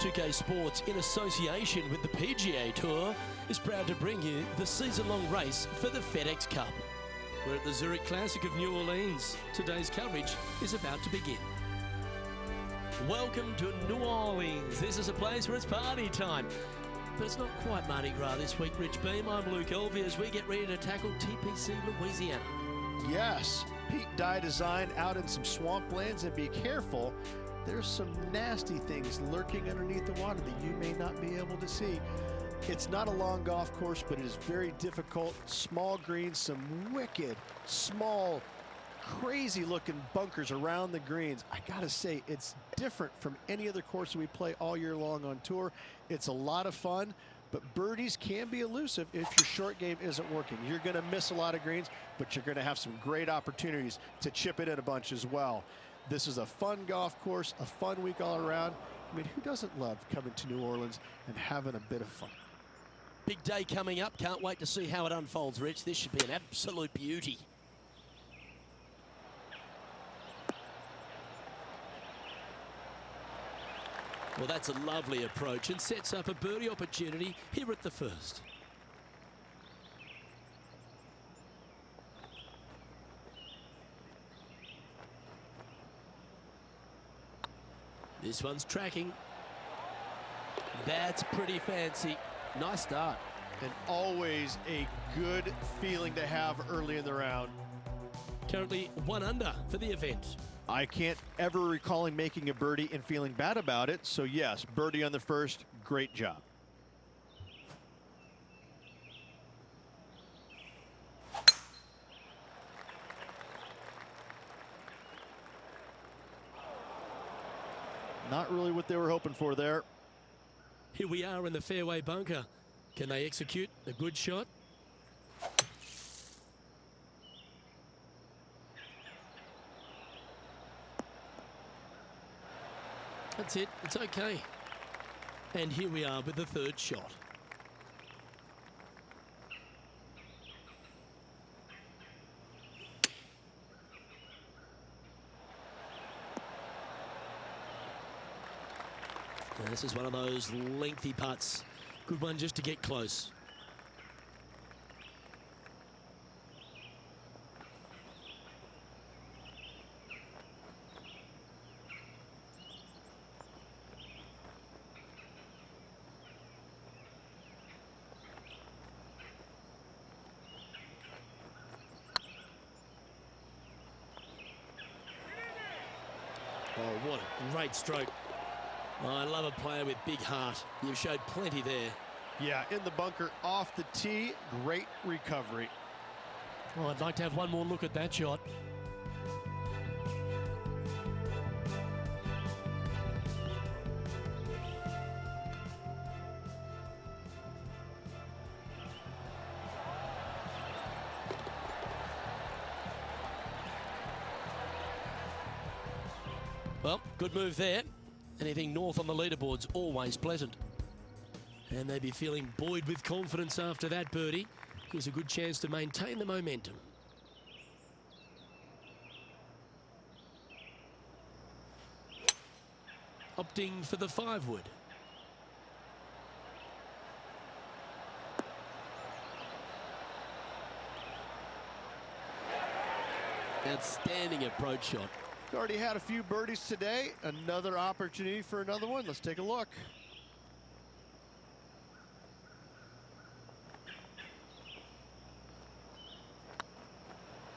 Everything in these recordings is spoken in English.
2K Sports, in association with the PGA Tour, is proud to bring you the season-long race for the FedEx Cup. We're at the Zurich Classic of New Orleans. Today's coverage is about to begin. Welcome to New Orleans. This is a place where it's party time. But it's not quite Mardi Gras this week, Rich Beam. I'm Luke Elvey as we get ready to tackle TPC Louisiana. Yes, Pete Dye Design out in some swamplands, and be careful. There's some nasty things lurking underneath the water that you may not be able to see. It's not a long golf course, but it is very difficult. Small greens, some wicked, small, crazy-looking bunkers around the greens. I gotta say, it's different from any other course we play all year long on tour. It's a lot of fun, but birdies can be elusive if your short game isn't working. You're gonna miss a lot of greens, but you're gonna have some great opportunities to chip it in a bunch as well. This is a fun golf course, a fun week all around. I mean, who doesn't love coming to New Orleans and having a bit of fun? Big day coming up. Can't wait to see how it unfolds, Rich. This should be an absolute beauty. Well, that's a lovely approach and sets up a birdie opportunity here at the first. This one's tracking. That's pretty fancy. Nice start. And always a good feeling to have early in the round. Currently 1 under for the event. I can't ever recall him making a birdie and feeling bad about it. So yes, birdie on the first, great job. Not really what they were hoping for there. Here we are in the fairway bunker. Can they execute a good shot? That's it. It's okay. And here we are with the third shot. Now, this is one of those lengthy putts. Good one just to get close. Oh, what a great stroke. Oh, I love a player with big heart. You've showed plenty there. Yeah, in the bunker, off the tee, great recovery. Oh, I'd like to have one more look at that shot. Well, good move there. Anything north on the leaderboard's always pleasant. And they'd be feeling buoyed with confidence after that birdie. Here's a good chance to maintain the momentum. Opting for the 5-wood. Outstanding approach shot. Already had a few birdies today. Another opportunity for another one. Let's take a look.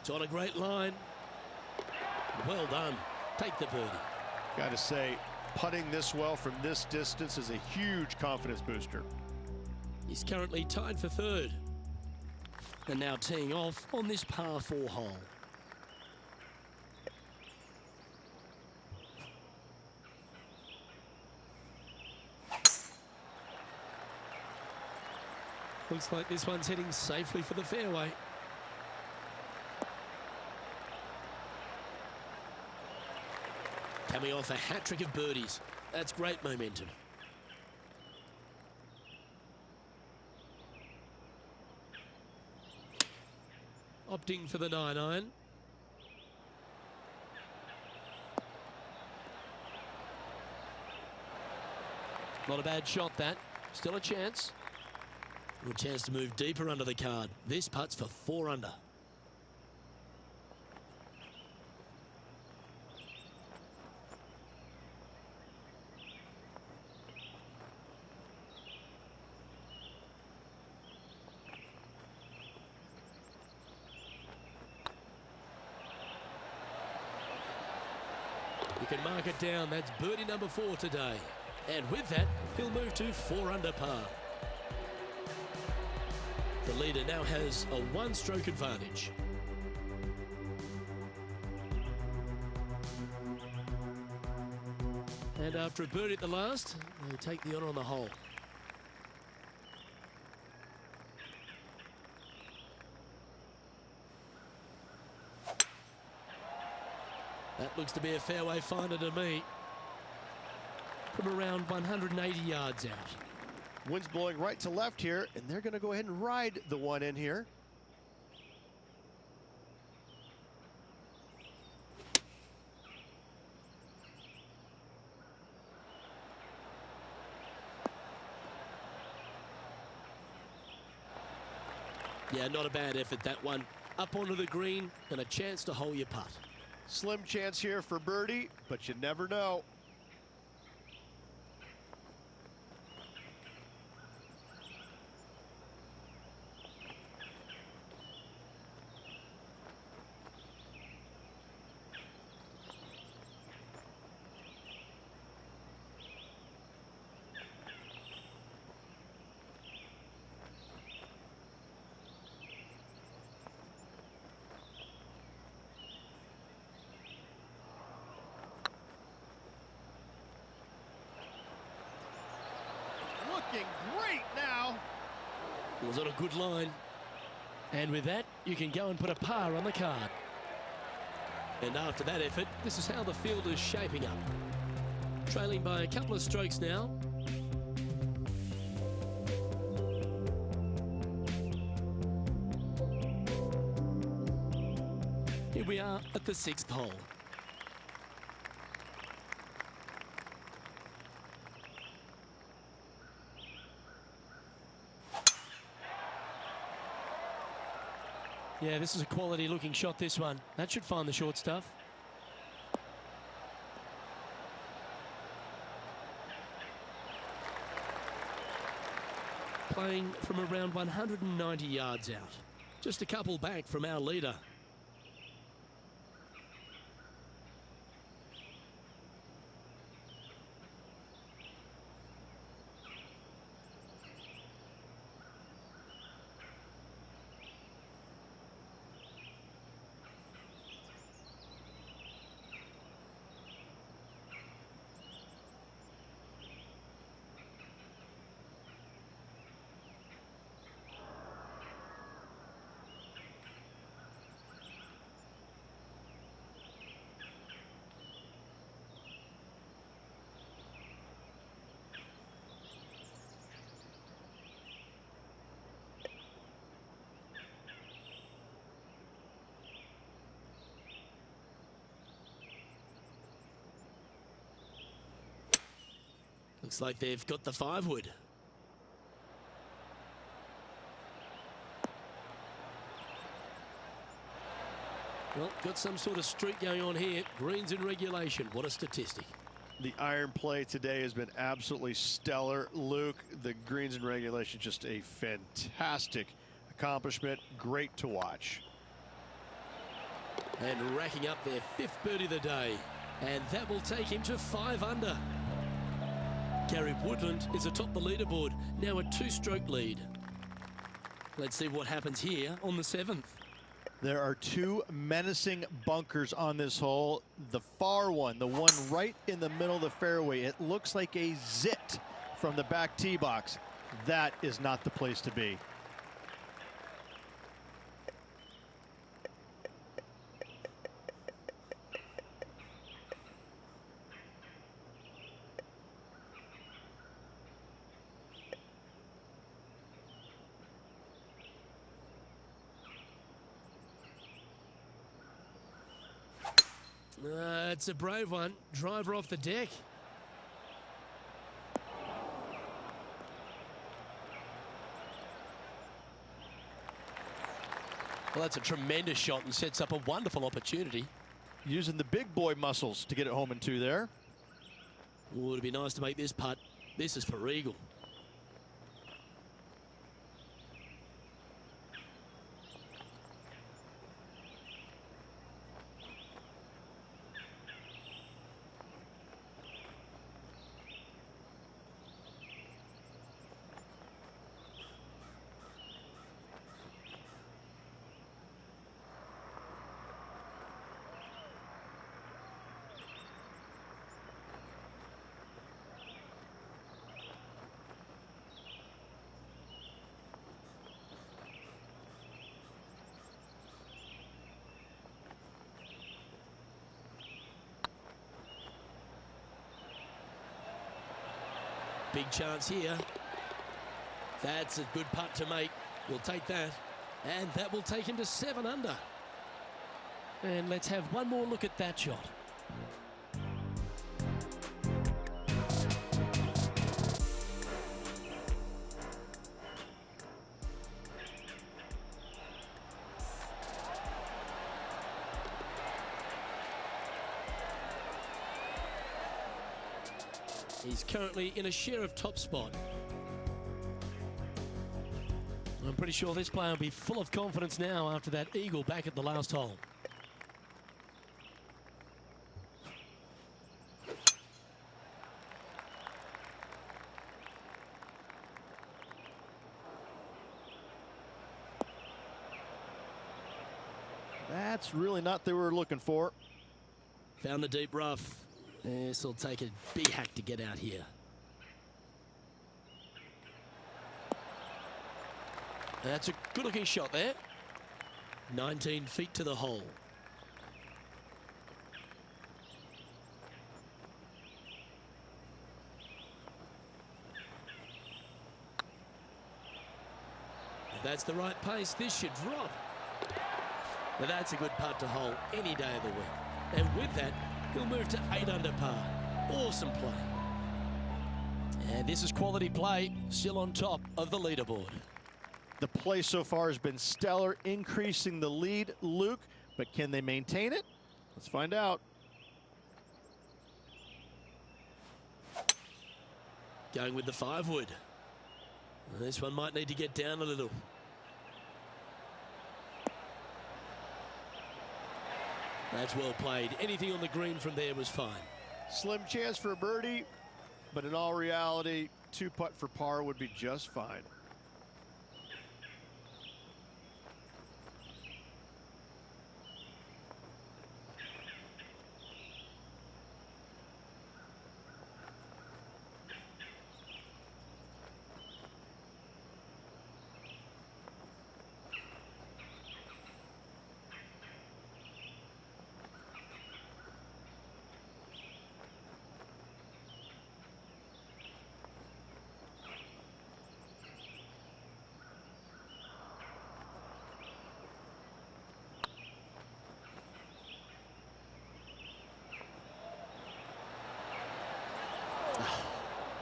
It's on a great line. Well done. Take the birdie. Gotta say, putting this well from this distance is a huge confidence booster. He's currently tied for third. And now teeing off on this par 4 hole. Looks like this one's heading safely for the fairway. Coming off a hat-trick of birdies. That's great momentum. Opting for the 9-iron. Not a bad shot, that. Still a chance. Good chance to move deeper under the card. This putt's for 4 under. You can mark it down. That's birdie number 4 today. And with that, he'll move to 4 under par. The leader now has a 1-stroke advantage. And after a birdie at the last, they take the honour on the hole. That looks to be a fairway finder to me. From around 180 yards out. Wind's blowing right to left here, and they're going to go ahead and ride the one in here. Yeah, not a bad effort, that one. Up onto the green and a chance to hole your putt. Slim chance here for birdie, but you never know. Looking great now. It was on a good line. And with that, you can go and put a par on the card. And after that effort, this is how the field is shaping up. Trailing by a couple of strokes now. Here we are at the 6th hole. Yeah, this is a quality looking shot, this one. That should find the short stuff. Playing from around 190 yards out. Just a couple back from our leader. Looks like they've got the 5-wood. Well, got some sort of streak going on here. Greens in regulation. What a statistic. The iron play today has been absolutely stellar. Luke, the greens in regulation, just a fantastic accomplishment. Great to watch. And racking up their 5th birdie of the day. And that will take him to 5 under. Gary Woodland is atop the leaderboard, now a 2-stroke lead. Let's see what happens here on the 7th. There are 2 menacing bunkers on this hole. The far one, the one right in the middle of the fairway, it looks like a zit from the back tee box. That is not the place to be. It's a brave one. Driver off the deck. Well, that's a tremendous shot and sets up a wonderful opportunity. Using the big boy muscles to get it home in two there. Oh, it'd be nice to make this putt. This is for eagle. Big chance here. That's a good putt to make. We'll take that. And that will take him to 7 under. And let's have one more look at that shot. He's currently in a share of top spot. I'm pretty sure this player will be full of confidence now after that eagle back at the last hole. That's really not what they were looking for. Found the deep rough. This will take a big hack to get out here. That's a good-looking shot there. 19 feet to the hole. If that's the right pace, this should drop. Now that's a good putt to hole any day of the week. And with that, he'll move to 8 under par. Awesome play. And this is quality play, still on top of the leaderboard. The play so far has been stellar, increasing the lead, Luke, but can they maintain it? Let's find out. Going with the 5-wood. This one might need to get down a little. That's well played. Anything on the green from there was fine. Slim chance for a birdie, but in all reality, 2-putt for par would be just fine.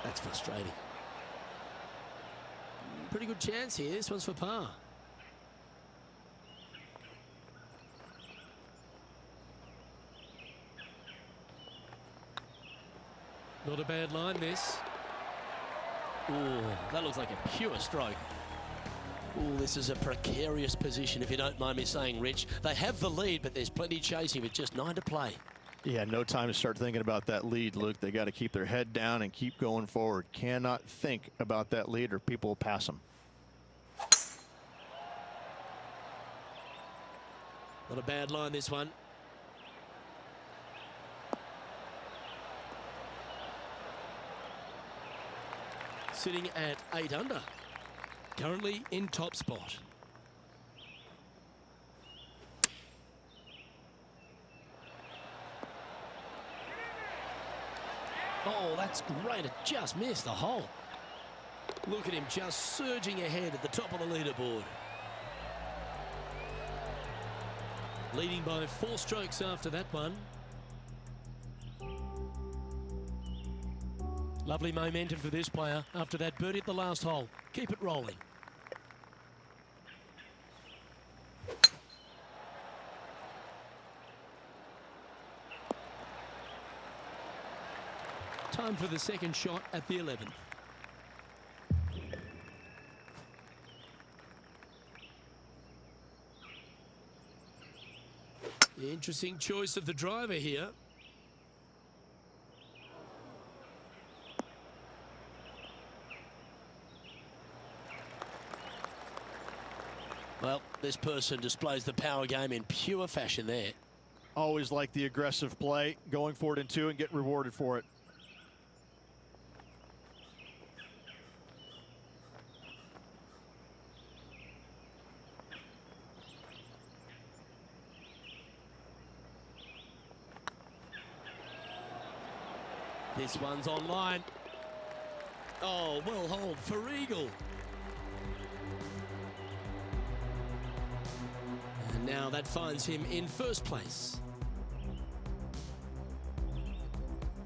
That's frustrating. Pretty good chance here. This one's for par. Not a bad line, this. Ooh, that looks like a pure stroke. Ooh, this is a precarious position, if you don't mind me saying, Rich. They have the lead, but there's plenty chasing with just 9 to play. Yeah, no time to start thinking about that lead, Luke. They got to keep their head down and keep going forward. Cannot think about that lead or people will pass them. Not a bad line, this one. Sitting at 8 under. Currently in top spot. Oh, that's great. It just missed the hole. Look at him just surging ahead at the top of the leaderboard. Leading by 4 strokes after that one. Lovely momentum for this player after that birdie at the last hole. Keep it rolling. Time for the second shot at the 11th. The interesting choice of the driver here. Well, this person displays the power game in pure fashion there. Always like the aggressive play, going for it in two and get rewarded for it. This one's online. Oh, well hold for eagle. And now that finds him in first place.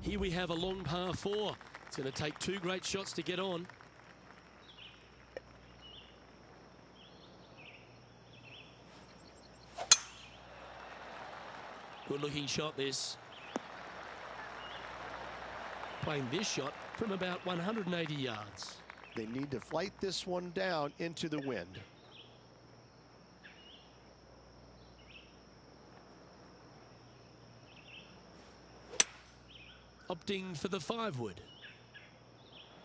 Here we have a long par 4. It's going to take 2 great shots to get on. Good looking shot this. Playing this shot from about 180 yards. They need to flight this one down into the wind. Opting for the 5-wood.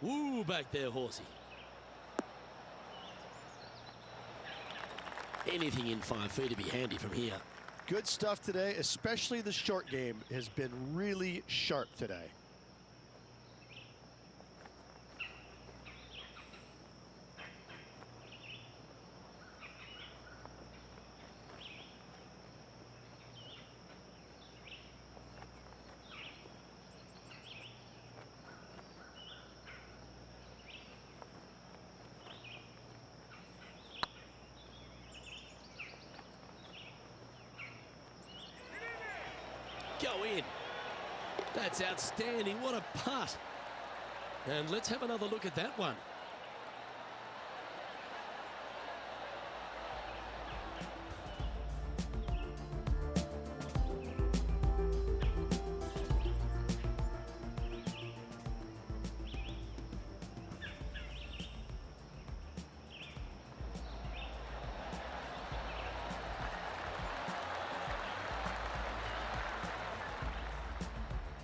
Woo, back there, horsey. Anything in 5 feet to be handy from here. Good stuff today, especially the short game has been really sharp today. Go in. That's outstanding. What a putt. And let's have another look at that one.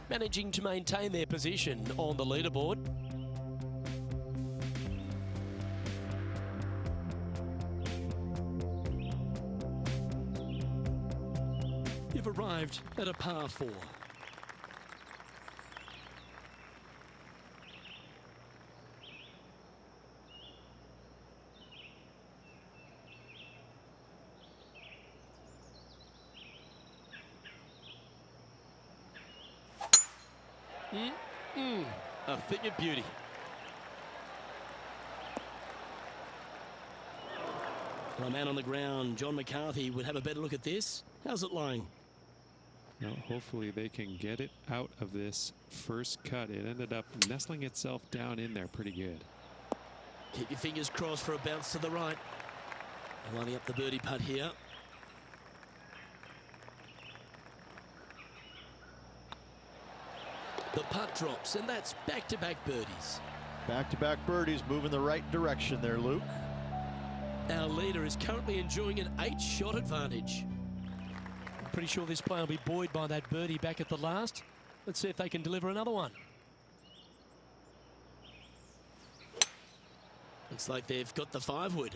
Managing to maintain their position on the leaderboard. You've arrived at a par 4. A thing of beauty. Well, a man on the ground, John McCarthy, would have a better look at this. How's it lying? Well, hopefully they can get it out of this first cut. It ended up nestling itself down in there pretty good. Keep your fingers crossed for a bounce to the right. Lining up the birdie putt here. The putt drops, and that's back-to-back birdies. Back-to-back birdies moving the right direction there, Luke. Our leader is currently enjoying an 8-shot advantage. I'm pretty sure this player will be buoyed by that birdie back at the last. Let's see if they can deliver another one. Looks like they've got the 5-wood.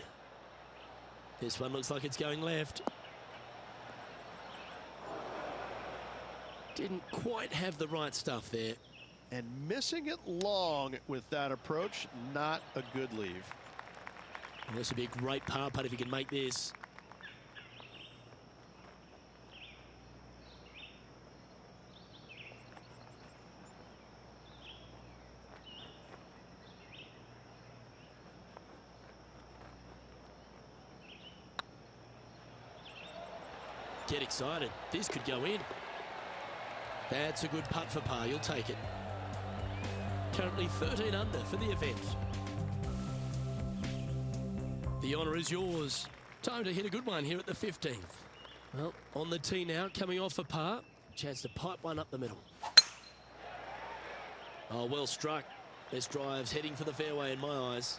This one looks like it's going left. Didn't quite have the right stuff there. And missing it long with that approach, not a good leave. And this would be a great par putt if he can make this. Get excited. This could go in. That's a good putt for par. You'll take it. Currently 13 under for the event. The honour is yours. Time to hit a good one here at the 15th. Well, on the tee now, coming off for par. Chance to pipe one up the middle. Oh, well struck. This drive's heading for the fairway in my eyes.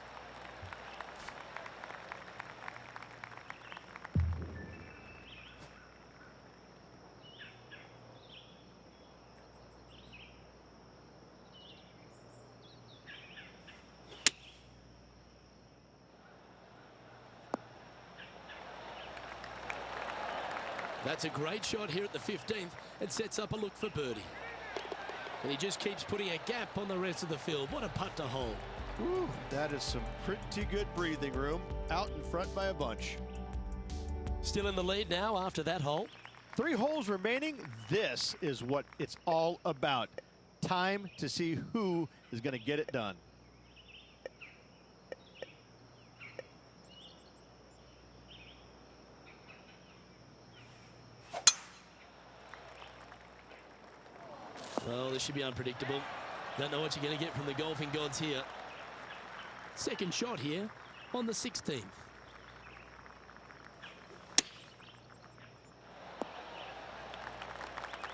That's a great shot here at the 15th and sets up a look for birdie. And he just keeps putting a gap on the rest of the field. What a putt to hold. Ooh, that is some pretty good breathing room. Out in front by a bunch. Still in the lead now after that hole. 3 holes remaining. This is what it's all about. Time to see who is going to get it done. Oh, this should be unpredictable. Don't know what you're going to get from the golfing gods here. Second shot here on the 16th.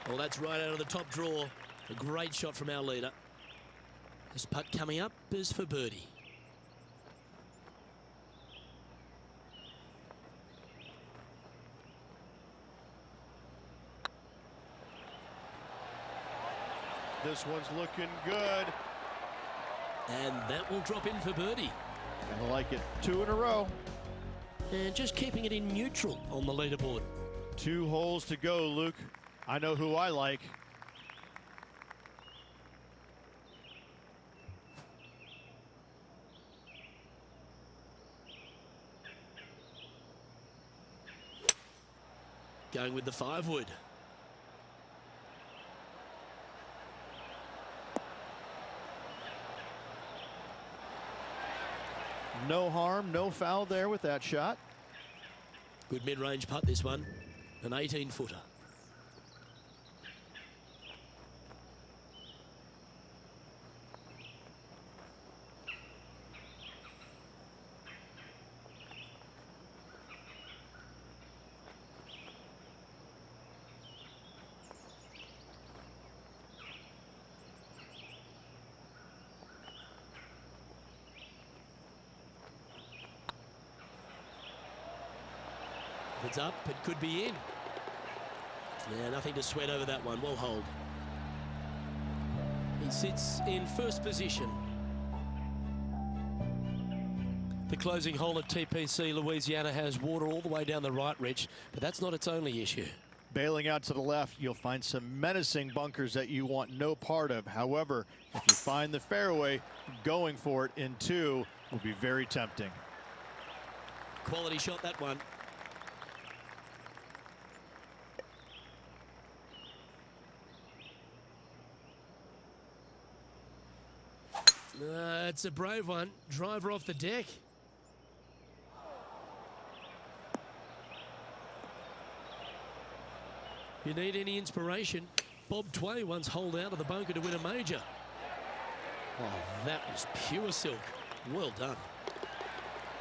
Well, that's right out of the top draw. A great shot from our leader. This putt coming up is for birdie. This one's looking good. And that will drop in for birdie. I like it. 2 in a row. And just keeping it in neutral on the leaderboard. 2 holes to go, Luke. I know who I like. Going with the 5-wood. No harm, no foul there with that shot. Good mid-range putt, this one. An 18-footer. If it's up, it could be in. Yeah, nothing to sweat over that one. Well hold. He sits in first position. The closing hole at TPC Louisiana has water all the way down the right, Rich, but that's not its only issue. Bailing out to the left, you'll find some menacing bunkers that you want no part of. However, if you find the fairway, going for it in 2 will be very tempting. Quality shot, that one. It's a brave one. Driver off the deck. You need any inspiration? Bob Tway once holed out of the bunker to win a major. Oh, that was pure silk. Well done.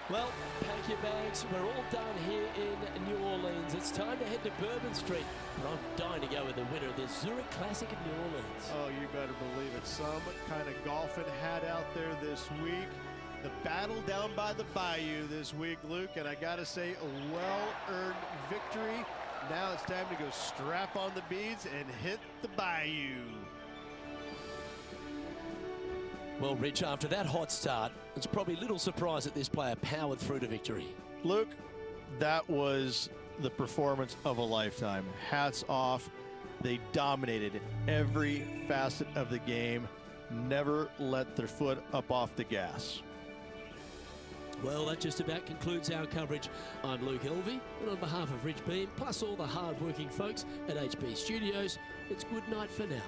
Well, pack your bags. We're all done here in New Orleans. It's time to head to Bourbon Street. But I'm dying to go with the winner of this Zurich Classic of New Orleans. Oh, you better believe it. Some kind of golfing hat out there this week. The battle down by the bayou this week, Luke. And I got to say, a well-earned victory. Now it's time to go strap on the beads and hit the bayou. Well, Rich, after that hot start, it's probably little surprise that this player powered through to victory. Luke, that was the performance of a lifetime. Hats off. They dominated every facet of the game. Never let their foot up off the gas. Well, that just about concludes our coverage. I'm Luke Elvey, and on behalf of Rich Beam, plus all the hard-working folks at HB Studios, it's good night for now.